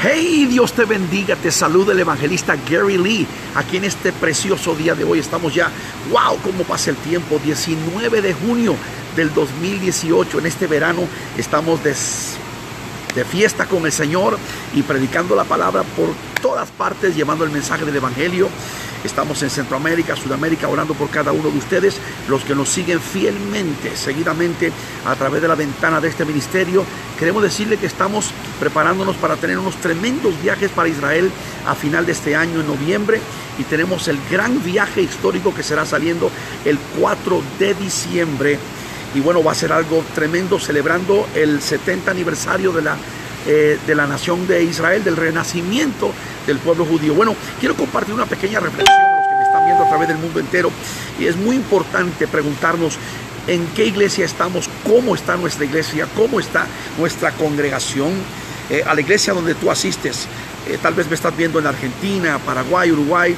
Hey, Dios te bendiga, te saluda el evangelista Gary Lee. Aquí en este precioso día de hoy estamos ya, wow, cómo pasa el tiempo, 19 de junio del 2018. En este verano estamos de fiesta con el Señor y predicando la palabra por todas partes, llevando el mensaje del evangelio. Estamos en Centroamérica, Sudamérica, orando por cada uno de ustedes, los que nos siguen fielmente, seguidamente a través de la ventana de este ministerio. Queremos decirle que estamos preparándonos para tener unos tremendos viajes para Israel a final de este año, en noviembre, y tenemos el gran viaje histórico que será saliendo el 4 de diciembre. Y bueno, va a ser algo tremendo, celebrando el 70 aniversario de la nación de Israel, del renacimiento del pueblo judío. Bueno, quiero compartir una pequeña reflexión a los que me están viendo a través del mundo entero. Y es muy importante preguntarnos en qué iglesia estamos, cómo está nuestra iglesia, cómo está nuestra congregación. A la iglesia donde tú asistes, tal vez me estás viendo en Argentina, Paraguay, Uruguay,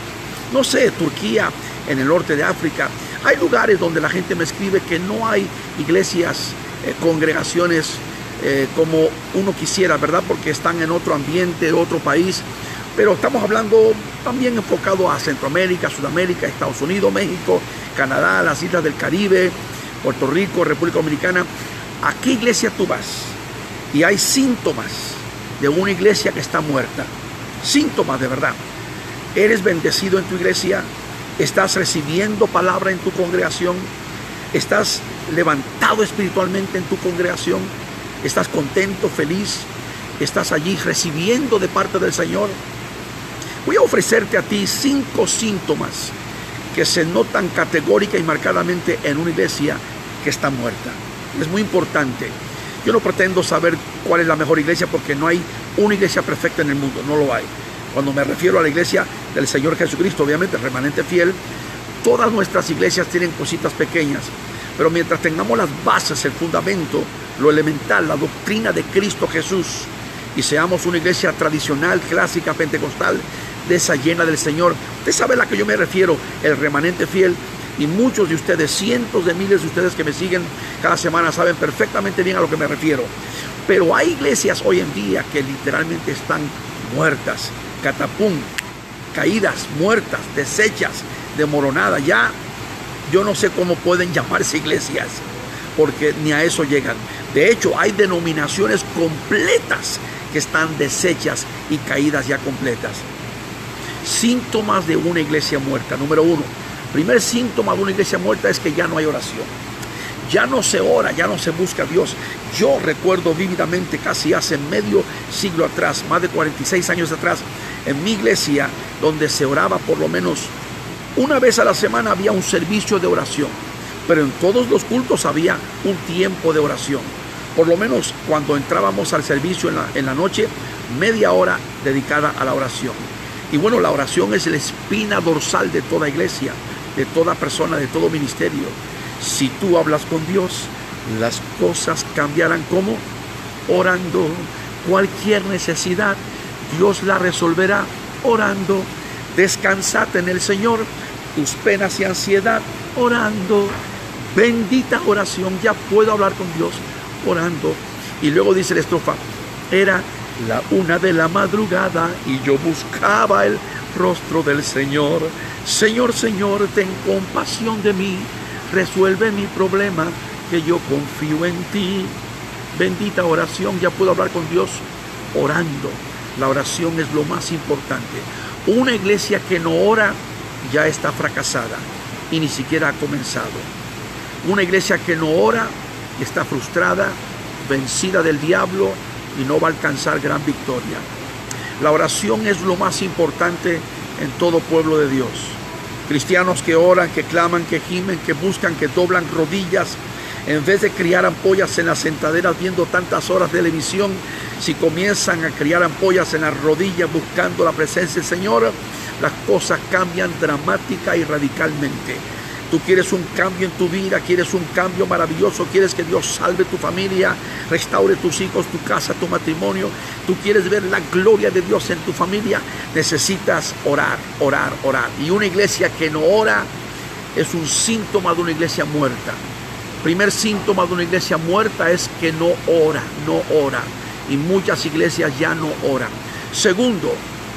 no sé, Turquía, en el norte de África. Hay lugares donde la gente me escribe que no hay iglesias, congregaciones como uno quisiera, ¿verdad? Porque están en otro ambiente, otro país. Pero estamos hablando también enfocado a Centroamérica, Sudamérica, Estados Unidos, México, Canadá, las islas del Caribe, Puerto Rico, República Dominicana. ¿A qué iglesia tú vas? Y hay síntomas de una iglesia que está muerta. Síntomas de verdad. ¿Eres bendecido en tu iglesia? ¿Estás recibiendo palabra en tu congregación? ¿Estás levantado espiritualmente en tu congregación? ¿Estás contento, feliz? ¿Estás allí recibiendo de parte del Señor? Voy a ofrecerte a ti 5 síntomas que se notan categórica y marcadamente en una iglesia que está muerta. Es muy importante. Yo no pretendo saber cuál es la mejor iglesia, porque no hay una iglesia perfecta en el mundo, no lo hay. Cuando me refiero a la iglesia del Señor Jesucristo, obviamente el remanente fiel, todas nuestras iglesias tienen cositas pequeñas, pero mientras tengamos las bases, el fundamento, lo elemental, la doctrina de Cristo Jesús, y seamos una iglesia tradicional, clásica, pentecostal, de esa llena del Señor. Usted sabe a la que yo me refiero, el remanente fiel. Y muchos de ustedes, cientos de miles de ustedes que me siguen cada semana, saben perfectamente bien a lo que me refiero. Pero hay iglesias hoy en día que literalmente están muertas, catapum, caídas, muertas, deshechas, demoronadas. Ya yo no sé cómo pueden llamarse iglesias, porque ni a eso llegan. De hecho, hay denominaciones completas que están deshechas y caídas ya completas. Síntomas de una iglesia muerta. Número 1. Primer síntoma de una iglesia muerta es que ya no hay oración. Ya no se ora, ya no se busca a Dios. Yo recuerdo vívidamente, casi hace medio siglo atrás, más de 46 años atrás, en mi iglesia, donde se oraba por lo menos una vez a la semana, había un servicio de oración. Pero en todos los cultos había un tiempo de oración. Por lo menos cuando entrábamos al servicio en la noche, media hora dedicada a la oración. Y bueno, la oración es la espina dorsal de toda iglesia, de toda persona, de todo ministerio. Si tú hablas con Dios, las cosas cambiarán. ¿Cómo? Orando. Cualquier necesidad, Dios la resolverá orando. Descansad en el Señor, tus penas y ansiedad, orando. Bendita oración, ya puedo hablar con Dios orando. Y luego dice la estrofa: era la 1 de la madrugada y yo buscaba el rostro del Señor. Señor, Señor, ten compasión de mí, resuelve mi problema, que yo confío en ti. Bendita oración, ya puedo hablar con Dios orando. La oración es lo más importante. Una iglesia que no ora ya está fracasada y ni siquiera ha comenzado. Una iglesia que no ora está frustrada, vencida del diablo, y no va a alcanzar gran victoria. La oración es lo más importante en todo pueblo de Dios. Cristianos que oran, que claman, que gimen, que buscan, que doblan rodillas, en vez de criar ampollas en las sentaderas viendo tantas horas de televisión, si comienzan a criar ampollas en las rodillas buscando la presencia del Señor, las cosas cambian dramática y radicalmente. Tú quieres un cambio en tu vida, quieres un cambio maravilloso, quieres que Dios salve tu familia, restaure tus hijos, tu casa, tu matrimonio. Tú quieres ver la gloria de Dios en tu familia, necesitas orar, orar, orar. Y una iglesia que no ora es un síntoma de una iglesia muerta. Primer síntoma de una iglesia muerta es que no ora, no ora. Y muchas iglesias ya no oran. Segundo,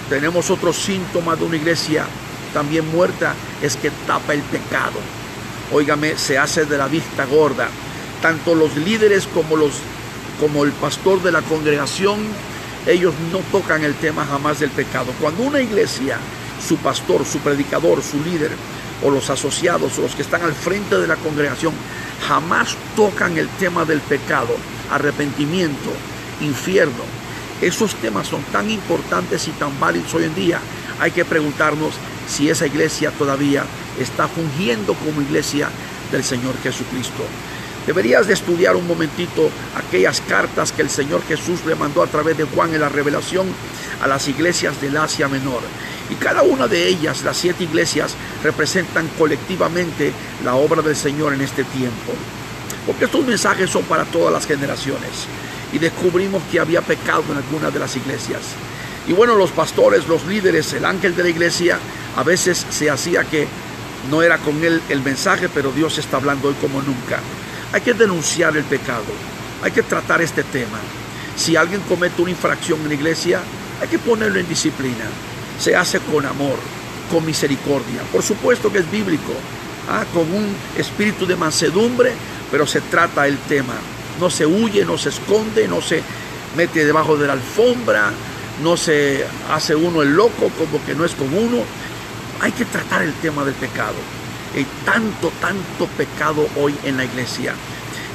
tenemos otro síntoma de una iglesia también muerta, es que tapa el pecado. Óigame, se hace de la vista gorda. Tanto los líderes como el pastor de la congregación, ellos no tocan el tema jamás del pecado. Cuando una iglesia, su pastor, su predicador, su líder, o los asociados, o los que están al frente de la congregación, jamás tocan el tema del pecado, arrepentimiento, infierno. Esos temas son tan importantes y tan válidos hoy en día. Hay que preguntarnos si esa iglesia todavía está fungiendo como iglesia del Señor Jesucristo. Deberías de estudiar un momentito aquellas cartas que el Señor Jesús le mandó a través de Juan en la revelación a las iglesias del Asia Menor. Y cada una de ellas, las 7 iglesias, representan colectivamente la obra del Señor en este tiempo. Porque estos mensajes son para todas las generaciones. Y descubrimos que había pecado en algunas de las iglesias. Y bueno, los pastores, los líderes, el ángel de la iglesia, a veces se hacía que no era con él el mensaje, pero Dios está hablando hoy como nunca. Hay que denunciar el pecado, hay que tratar este tema. Si alguien comete una infracción en la iglesia, hay que ponerlo en disciplina. Se hace con amor, con misericordia. Por supuesto que es bíblico, con un espíritu de mansedumbre, pero se trata el tema. No se huye, no se esconde, no se mete debajo de la alfombra, no se hace uno el loco como que no es con uno. Hay que tratar el tema del pecado. Hay tanto pecado hoy en la iglesia.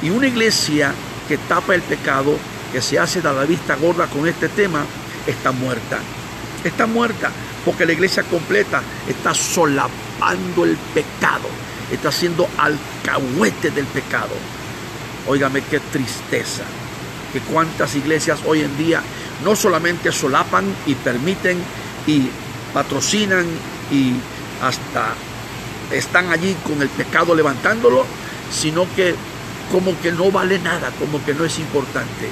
Y una iglesia que tapa el pecado, que se hace de la vista gorda con este tema, está muerta. Está muerta porque la iglesia completa está solapando el pecado. Está siendo alcahuete del pecado. Óigame, qué tristeza. Que cuántas iglesias hoy en día no solamente solapan y permiten y patrocinan y hasta están allí con el pecado levantándolo, sino que como que no vale nada, como que no es importante.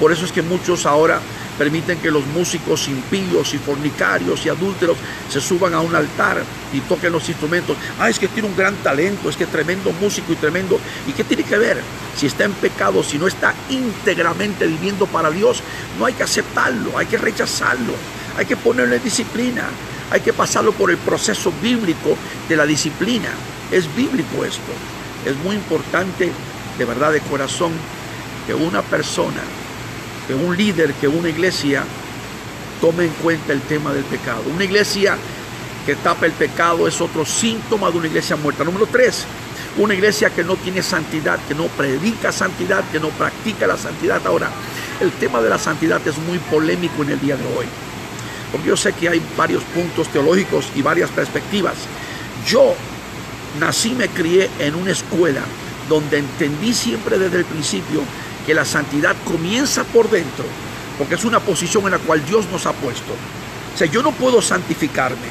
Por eso es que muchos ahora permiten que los músicos impíos y fornicarios y adúlteros se suban a un altar y toquen los instrumentos. Es que tiene un gran talento, es que tremendo músico y tremendo. ¿Y qué tiene que ver? Si está en pecado, si no está íntegramente viviendo para Dios, no hay que aceptarlo, hay que rechazarlo, hay que ponerlo en disciplina. Hay que pasarlo por el proceso bíblico de la disciplina. Es bíblico esto. Es muy importante, de verdad, de corazón, que una persona, que un líder, que una iglesia tome en cuenta el tema del pecado. Una iglesia que tapa el pecado es otro síntoma de una iglesia muerta. Número 3, una iglesia que no tiene santidad, que no predica santidad, que no practica la santidad. Ahora, el tema de la santidad es muy polémico en el día de hoy. Porque yo sé que hay varios puntos teológicos y varias perspectivas. Yo nací, me crié en una escuela donde entendí siempre desde el principio que la santidad comienza por dentro, porque es una posición en la cual Dios nos ha puesto. O sea, yo no puedo santificarme.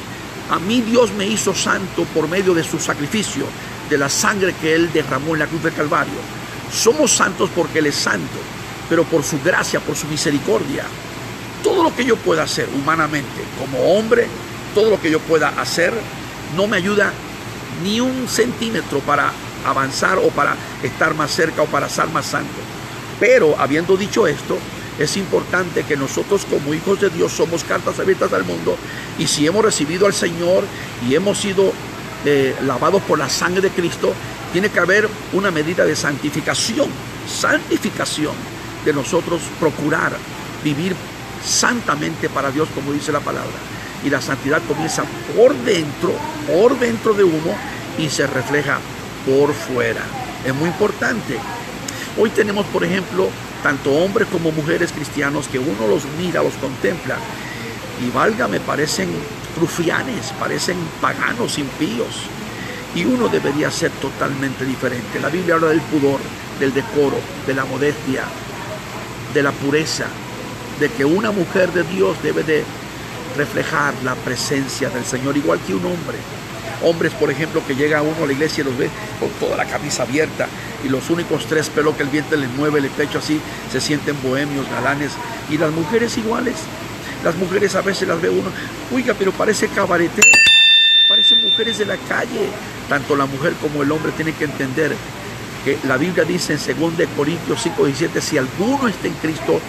A mí Dios me hizo santo por medio de su sacrificio, de la sangre que Él derramó en la cruz del Calvario. Somos santos porque Él es santo, pero por su gracia, por su misericordia. Todo lo que yo pueda hacer humanamente, como hombre, todo lo que yo pueda hacer, no me ayuda ni un centímetro para avanzar o para estar más cerca o para ser más santo. Pero, habiendo dicho esto, es importante que nosotros como hijos de Dios somos cartas abiertas al mundo, y si hemos recibido al Señor y hemos sido lavados por la sangre de Cristo, tiene que haber una medida de santificación de nosotros procurar vivir santamente para Dios, como dice la palabra. Y la santidad comienza por dentro de uno y se refleja por fuera. Es muy importante. Hoy tenemos, por ejemplo, tanto hombres como mujeres cristianos que uno los mira, los contempla y válgame, parecen rufianes, parecen paganos, impíos. Y uno debería ser totalmente diferente. La Biblia habla del pudor, del decoro, de la modestia, de la pureza, de que una mujer de Dios debe de reflejar la presencia del Señor, igual que un hombre. Hombres, por ejemplo, que llega uno a la iglesia y los ve con toda la camisa abierta y los únicos 3 pelos que el viento les mueve el pecho así, se sienten bohemios, galanes. Y las mujeres iguales. Las mujeres a veces las ve uno, oiga, pero parece cabaretera, parecen mujeres de la calle. Tanto la mujer como el hombre tienen que entender que la Biblia dice en 2 Corintios 5:17, si alguno está en Cristo,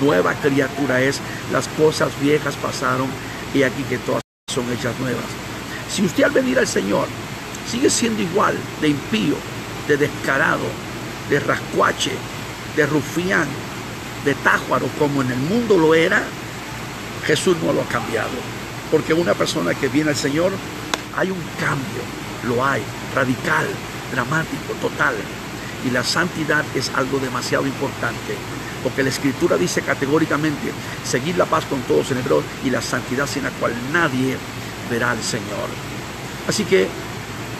nueva criatura es, las cosas viejas pasaron y aquí que todas son hechas nuevas. Si usted al venir al Señor sigue siendo igual de impío, de descarado, de rascuache, de rufián, de tájuaro como en el mundo lo era, Jesús no lo ha cambiado. Porque una persona que viene al Señor, hay un cambio, lo hay, radical, dramático, total. Y la santidad es algo demasiado importante, porque la Escritura dice categóricamente, seguid la paz con todos en hebreo y la santidad sin la cual nadie verá al Señor. Así que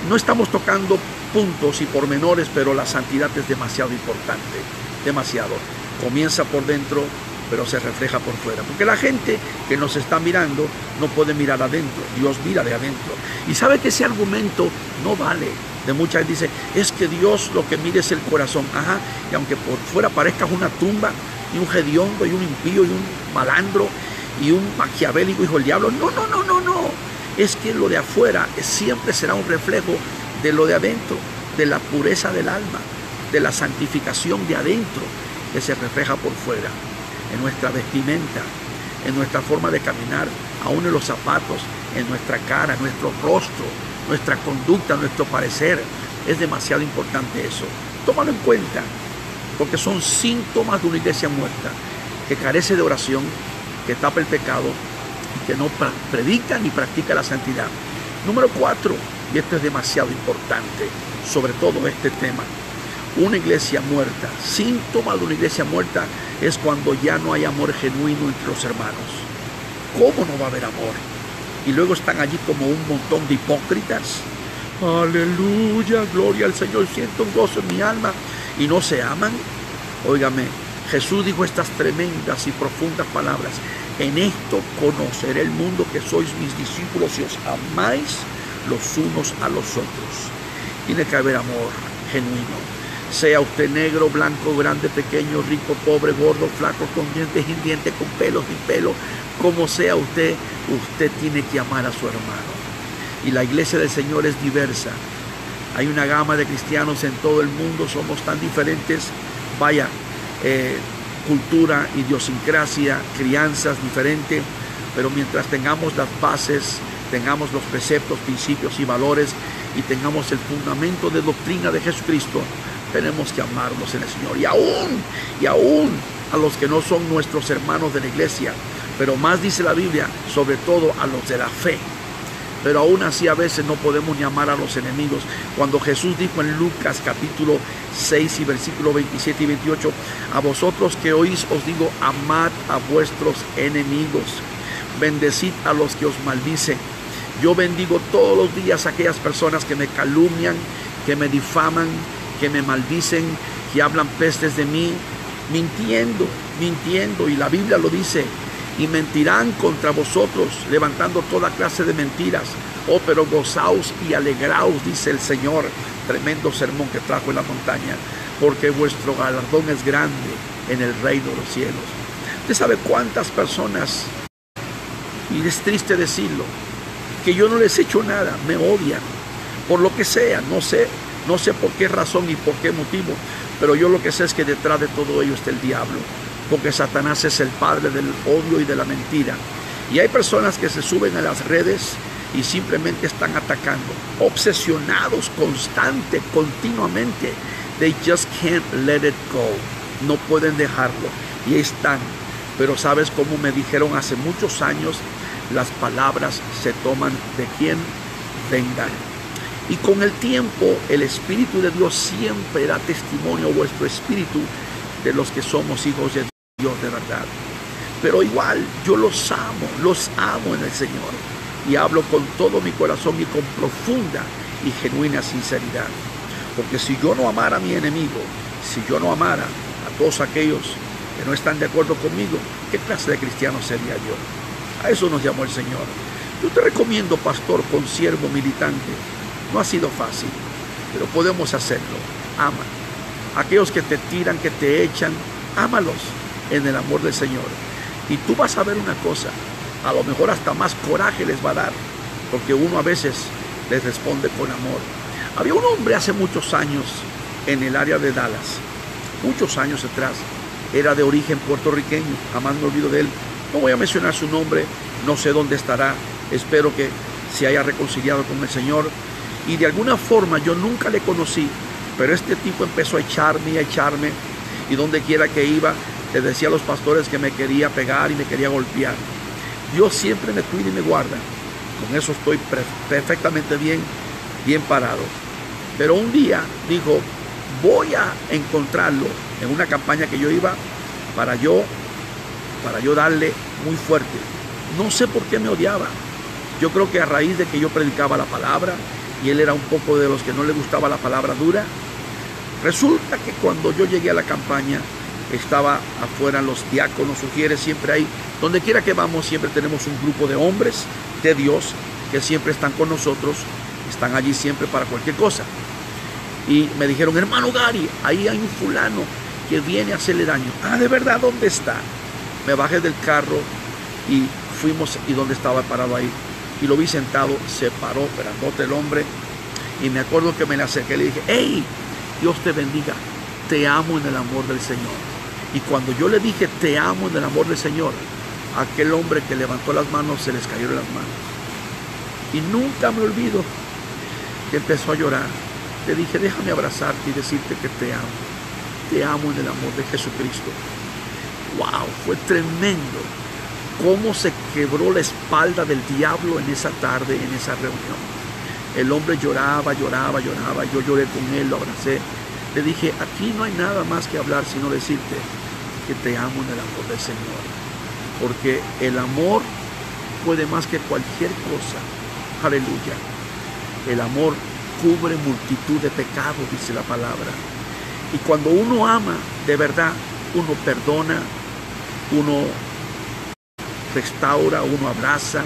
no estamos tocando puntos y pormenores, pero la santidad es demasiado importante, demasiado. Comienza por dentro, pero se refleja por fuera, porque la gente que nos está mirando no puede mirar adentro, Dios mira de adentro. Y sabe que ese argumento no vale. De mucha gente dice, es que Dios lo que mide es el corazón. Ajá, y aunque por fuera parezcas una tumba, y un hediondo, y un impío, y un malandro, y un maquiavélico hijo del diablo, no. Es que lo de afuera siempre será un reflejo de lo de adentro, de la pureza del alma, de la santificación de adentro, que se refleja por fuera, en nuestra vestimenta, en nuestra forma de caminar, aún en los zapatos, en nuestra cara, en nuestro rostro, nuestra conducta, nuestro parecer. Es demasiado importante eso. Tómalo en cuenta, porque son síntomas de una iglesia muerta, que carece de oración, que tapa el pecado y que no predica ni practica la santidad. Número 4, y esto es demasiado importante, sobre todo este tema, una iglesia muerta. Síntoma de una iglesia muerta es cuando ya no hay amor genuino entre los hermanos. ¿Cómo no va a haber amor? Y luego están allí como un montón de hipócritas. Aleluya, gloria al Señor, siento un gozo en mi alma, y no se aman. Óigame, Jesús dijo estas tremendas y profundas palabras: en esto conoceré el mundo, que sois mis discípulos, si os amáis los unos a los otros. Tiene que haber amor genuino. Sea usted negro, blanco, grande, pequeño, rico, pobre, gordo, flaco, con dientes sin dientes, con pelos sin pelo, como sea usted, usted tiene que amar a su hermano. Y la iglesia del Señor es diversa. Hay una gama de cristianos en todo el mundo, somos tan diferentes. Vaya, cultura, idiosincrasia, crianzas diferentes, pero mientras tengamos las bases, tengamos los preceptos, principios y valores, y tengamos el fundamento de doctrina de Jesucristo, tenemos que amarnos en el Señor. Y aún a los que no son nuestros hermanos de la iglesia, pero más dice la Biblia, sobre todo a los de la fe. Pero aún así a veces no podemos ni amar a los enemigos. Cuando Jesús dijo en Lucas capítulo 6 y versículo 27 y 28, a vosotros que oís os digo, amad a vuestros enemigos, bendecid a los que os maldicen. Yo bendigo todos los días a aquellas personas que me calumnian, que me difaman, que me maldicen, que hablan pestes de mí, mintiendo, y la Biblia lo dice, y mentirán contra vosotros, levantando toda clase de mentiras. Oh, pero gozaos y alegraos, dice el Señor. Tremendo sermón que trajo en la montaña, porque vuestro galardón es grande en el reino de los cielos. Usted sabe cuántas personas, y es triste decirlo, que yo no les he hecho nada, me odian, por lo que sea, no sé por qué razón y por qué motivo, pero yo lo que sé es que detrás de todo ello está el diablo, porque Satanás es el padre del odio y de la mentira. Y hay personas que se suben a las redes y simplemente están atacando, obsesionados, continuamente. They just can't let it go. No pueden dejarlo. Y ahí están. Pero ¿sabes cómo me dijeron hace muchos años? Las palabras se toman de quien vengan. Y con el tiempo, el Espíritu de Dios siempre da testimonio a vuestro espíritu de los que somos hijos de Dios de verdad. Pero igual, yo los amo en el Señor. Y hablo con todo mi corazón y con profunda y genuina sinceridad. Porque si yo no amara a mi enemigo, si yo no amara a todos aquellos que no están de acuerdo conmigo, ¿qué clase de cristiano sería yo? A eso nos llamó el Señor. Yo te recomiendo, pastor, consiervo, militante. No ha sido fácil, pero podemos hacerlo. Ama. Aquellos que te tiran, que te echan, ámalos en el amor del Señor. Y tú vas a ver una cosa, a lo mejor hasta más coraje les va a dar, porque uno a veces les responde con amor. Había un hombre hace muchos años en el área de Dallas, muchos años atrás, era de origen puertorriqueño, jamás me olvido de él. No voy a mencionar su nombre, no sé dónde estará, espero que se haya reconciliado con el Señor. Y de alguna forma yo nunca le conocí, pero este tipo empezó a echarme, y donde quiera que iba, le decía a los pastores que me quería pegar y me quería golpear. Dios siempre me cuida y me guarda. Con eso estoy perfectamente bien parado. Pero un día dijo, voy a encontrarlo en una campaña que yo iba para yo darle muy fuerte. No sé por qué me odiaba. Yo creo que a raíz de que yo predicaba la palabra y él era un poco de los que no le gustaba la palabra dura. Resulta que cuando yo llegué a la campaña, estaba afuera los diáconos, sugieres, siempre hay, donde quiera que vamos, siempre tenemos un grupo de hombres de Dios que siempre están con nosotros, están allí siempre para cualquier cosa. Y me dijeron, hermano Gary, ahí hay un fulano que viene a hacerle daño. Ah, ¿de verdad? ¿Dónde está? Me bajé del carro y fuimos, y donde estaba parado ahí, y lo vi sentado, se paró, grandote el hombre, y me acuerdo que me le acerqué y le dije, hey, Dios te bendiga, te amo en el amor del Señor. Y cuando yo le dije, te amo en el amor del Señor, aquel hombre que levantó las manos, se les cayeron las manos. Y nunca me olvido que empezó a llorar. Le dije, déjame abrazarte y decirte que te amo en el amor de Jesucristo. Wow, fue tremendo cómo se quebró la espalda del diablo en esa tarde, en esa reunión. El hombre lloraba, yo lloré con él, lo abracé. Le dije, aquí no hay nada más que hablar, sino decirte que te amo en el amor del Señor. Porque el amor puede más que cualquier cosa. Aleluya. El amor cubre multitud de pecados, dice la palabra. Y cuando uno ama, de verdad, uno perdona, uno restaura, uno abraza.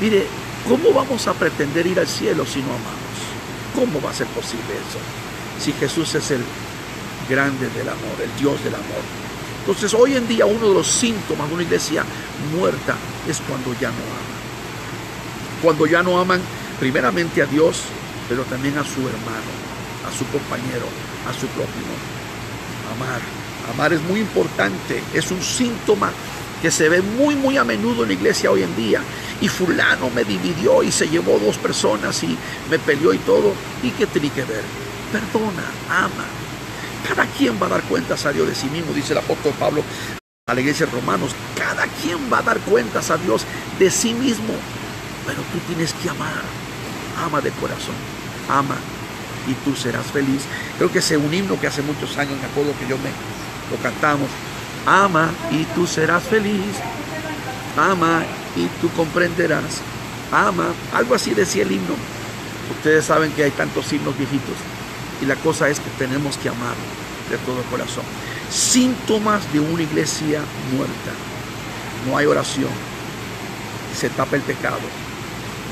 Mire, ¿cómo vamos a pretender ir al cielo si no amamos? ¿Cómo va a ser posible eso? Si Jesús es el grande del amor, el Dios del amor. Entonces, hoy en día uno de los síntomas de una iglesia muerta es cuando ya no aman. Cuando ya no aman primeramente a Dios, pero también a su hermano, a su compañero, a su prójimo. Amar es muy importante, es un síntoma que se ve muy a menudo en la iglesia hoy en día. Y fulano me dividió y se llevó 2 personas y me peleó y todo. ¿Y qué tiene que ver? Perdona, ama. Cada quien va a dar cuentas a Dios de sí mismo, dice el apóstol Pablo a la iglesia de Romanos. Cada quien va a dar cuentas a Dios de sí mismo. Pero tú tienes que amar. Ama de corazón. Ama y tú serás feliz. Creo que ese es un himno que hace muchos años, me acuerdo que lo cantamos. Ama y tú serás feliz. Ama y tú comprenderás. Ama, algo así decía el himno. Ustedes saben que hay tantos himnos viejitos. Y la cosa es que tenemos que amar de todo corazón. Síntomas de una iglesia muerta. No hay oración. Se tapa el pecado.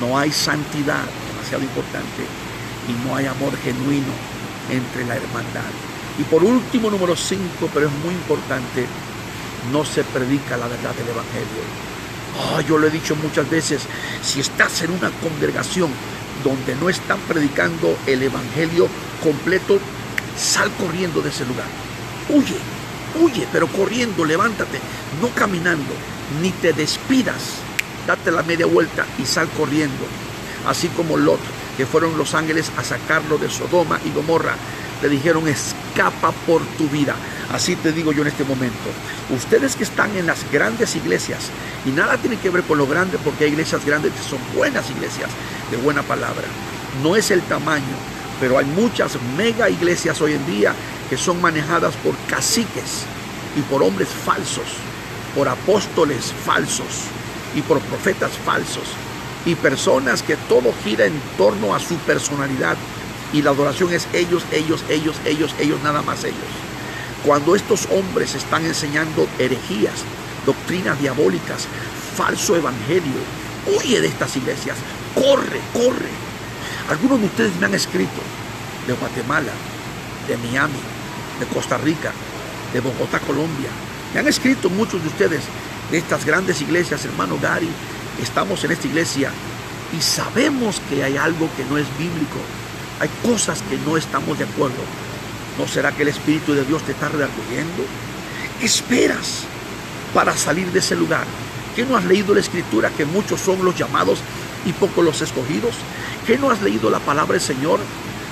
No hay santidad, demasiado importante. Y no hay amor genuino entre la hermandad. Y por último, número 5, pero es muy importante, no se predica la verdad del evangelio. Yo lo he dicho muchas veces, si estás en una congregación donde no están predicando el evangelio completo, sal corriendo de ese lugar. Huye, pero corriendo, levántate, no caminando, ni te despidas, date la media vuelta y sal corriendo. Así como Lot, que fueron los ángeles a sacarlo de Sodoma y Gomorra, le dijeron, escapa por tu vida. Así te digo yo en este momento, ustedes que están en las grandes iglesias, y nada tiene que ver con lo grande, porque hay iglesias grandes que son buenas iglesias, de buena palabra. No es el tamaño, pero hay muchas mega iglesias hoy en día que son manejadas por caciques y por hombres falsos, por apóstoles falsos y por profetas falsos, y personas que todo gira en torno a su personalidad, y la adoración es ellos, nada más ellos. Cuando estos hombres están enseñando herejías, doctrinas diabólicas, falso evangelio, huye de estas iglesias, corre. Algunos de ustedes me han escrito de Guatemala, de Miami, de Costa Rica, de Bogotá, Colombia. Me han escrito muchos de ustedes de estas grandes iglesias, hermano Gary, estamos en esta iglesia y sabemos que hay algo que no es bíblico. Hay cosas que no estamos de acuerdo. ¿No será que el Espíritu de Dios te está redarguyendo? qué esperas para salir de ese lugar? ¿Qué no has leído la Escritura, que muchos son los llamados y pocos los escogidos? ¿Qué no has leído la palabra del Señor?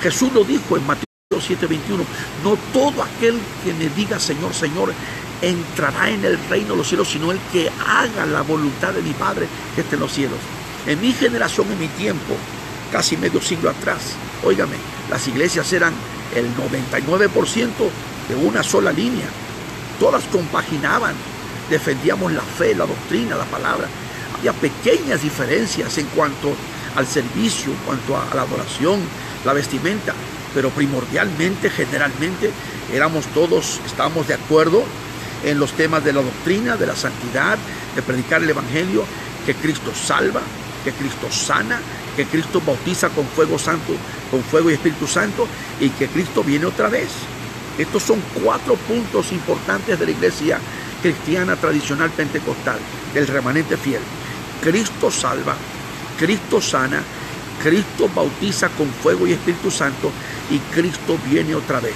Jesús lo dijo en Mateo 7:21. No todo aquel que me diga Señor, Señor, entrará en el reino de los cielos, sino el que haga la voluntad de mi Padre que está en los cielos. En mi generación, en mi tiempo, casi medio siglo atrás, óigame, las iglesias eran el 99% de una sola línea. Todas compaginaban, defendíamos la fe, la doctrina, la palabra. Había pequeñas diferencias en cuanto al servicio, en cuanto a la adoración, la vestimenta, pero primordialmente, generalmente, estábamos de acuerdo en los temas de la doctrina, de la santidad, de predicar el evangelio, que Cristo salva, que Cristo sana, que Cristo bautiza con fuego santo, con fuego y Espíritu Santo, y que Cristo viene otra vez. Estos son 4 puntos importantes de la iglesia cristiana tradicional pentecostal, del remanente fiel. Cristo salva, Cristo sana, Cristo bautiza con fuego y Espíritu Santo, y Cristo viene otra vez.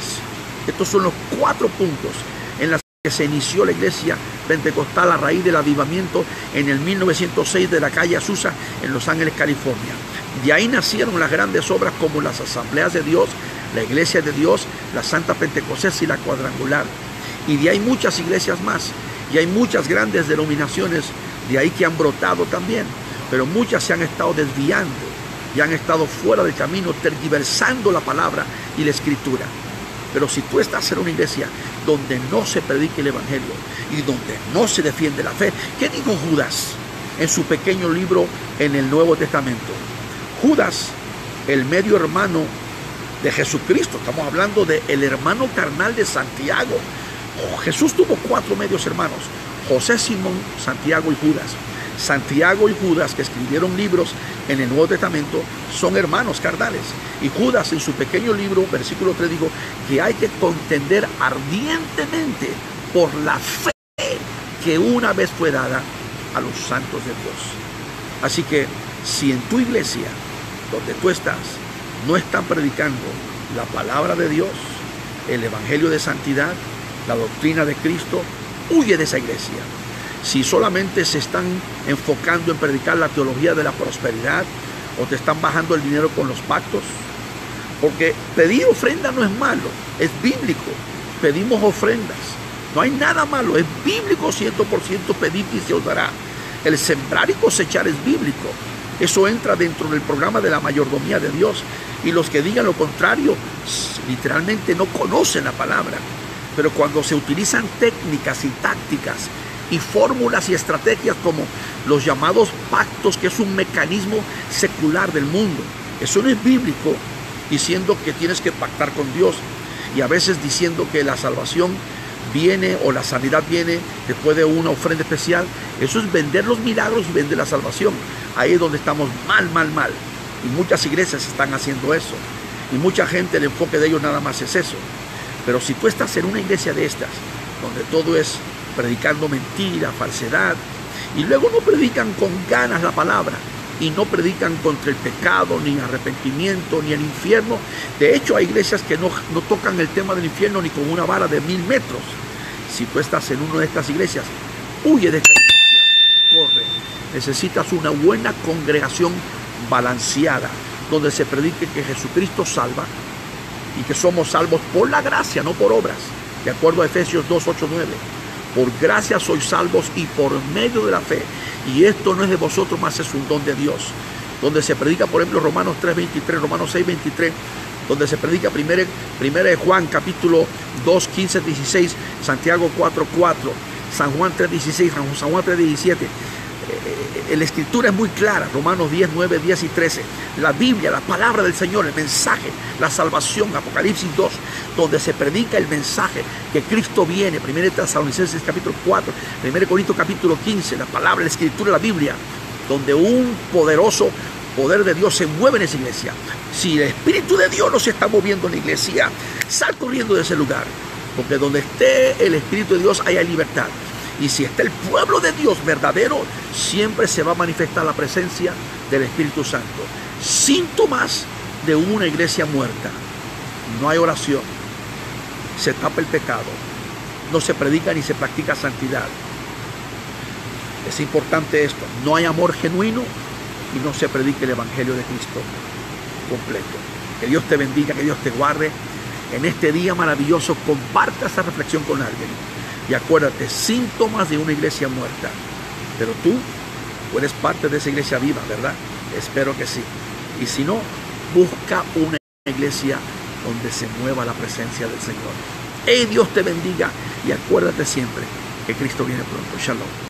Estos son los 4 puntos en los que se inició la iglesia pentecostal a raíz del avivamiento en el 1906 de la calle Azusa en Los Ángeles, California. De ahí nacieron las grandes obras como las Asambleas de Dios, la Iglesia de Dios, la Santa Pentecostés y la Cuadrangular. Y de ahí muchas iglesias más, y hay muchas grandes denominaciones de ahí que han brotado también, pero muchas se han estado desviando y han estado fuera del camino, tergiversando la palabra y la Escritura. Pero si tú estás en una iglesia donde no se predica el evangelio y donde no se defiende la fe, ¿qué dijo Judas en su pequeño libro en el Nuevo Testamento? Judas, el medio hermano de Jesucristo, estamos hablando del hermano carnal de Santiago. Jesús tuvo 4 medios hermanos: José, Simón, Santiago y Judas. Santiago y Judas, que escribieron libros en el Nuevo Testamento, son hermanos carnales. Y Judas, en su pequeño libro, versículo 3, dijo que hay que contender ardientemente por la fe que una vez fue dada a los santos de Dios. Así que si en tu iglesia, donde tú estás, no están predicando la palabra de Dios, el evangelio de santidad, la doctrina de Cristo, huye de esa iglesia. Si solamente se están enfocando en predicar la teología de la prosperidad, o te están bajando el dinero con los pactos, porque pedir ofrenda no es malo, es bíblico. Pedimos ofrendas, no hay nada malo, es bíblico 100%. Pedir y se os dará. El sembrar y cosechar es bíblico. Eso entra dentro del programa de la mayordomía de Dios. Y los que digan lo contrario, literalmente no conocen la palabra. Pero cuando se utilizan técnicas y tácticas y fórmulas y estrategias como los llamados pactos, que es un mecanismo secular del mundo, eso no es bíblico, diciendo que tienes que pactar con Dios, y a veces diciendo que la salvación viene o la sanidad viene después de una ofrenda especial. Eso es vender los milagros y vender la salvación. Ahí es donde estamos mal. Y muchas iglesias están haciendo eso. Y mucha gente, el enfoque de ellos nada más es eso. Pero si tú estás en una iglesia de estas, donde todo es predicando mentira, falsedad, y luego no predican con ganas la palabra, y no predican contra el pecado, ni arrepentimiento, ni el infierno. De hecho, hay iglesias que no tocan el tema del infierno ni con una vara de 1000 metros. Si tú estás en una de estas iglesias, huye de esta iglesia, corre. Necesitas una buena congregación balanceada, donde se predique que Jesucristo salva, y que somos salvos por la gracia, no por obras, de acuerdo a Efesios 2, 8, 9. Por gracia sois salvos y por medio de la fe. Y esto no es de vosotros, más es un don de Dios. Donde se predica, por ejemplo, Romanos 3:23, Romanos 6:23, donde se predica primera de Juan, capítulo 2, 15, 16, Santiago 4:4, San Juan 3:16, San Juan 3:17. La escritura es muy clara, Romanos 10, 9, 10 y 13. La Biblia, la palabra del Señor, el mensaje, la salvación, Apocalipsis 2, donde se predica el mensaje que Cristo viene, 1 Tesalonicenses capítulo 4, 1 Corintios capítulo 15, la palabra, la escritura, la Biblia, donde un poderoso poder de Dios se mueve en esa iglesia. Si el Espíritu de Dios no se está moviendo en la iglesia, sal corriendo de ese lugar, porque donde esté el Espíritu de Dios hay libertad. Y si está el pueblo de Dios verdadero, siempre se va a manifestar la presencia del Espíritu Santo. Síntomas de una iglesia muerta: no hay oración, se tapa el pecado, no se predica ni se practica santidad. Es importante esto. No hay amor genuino y no se predica el Evangelio de Cristo completo. Que Dios te bendiga, que Dios te guarde. En este día maravilloso, comparta esta reflexión con alguien. Y acuérdate, síntomas de una iglesia muerta. Pero tú eres parte de esa iglesia viva, ¿verdad? Espero que sí. Y si no, busca una iglesia donde se mueva la presencia del Señor. Dios te bendiga y acuérdate siempre que Cristo viene pronto. Shalom.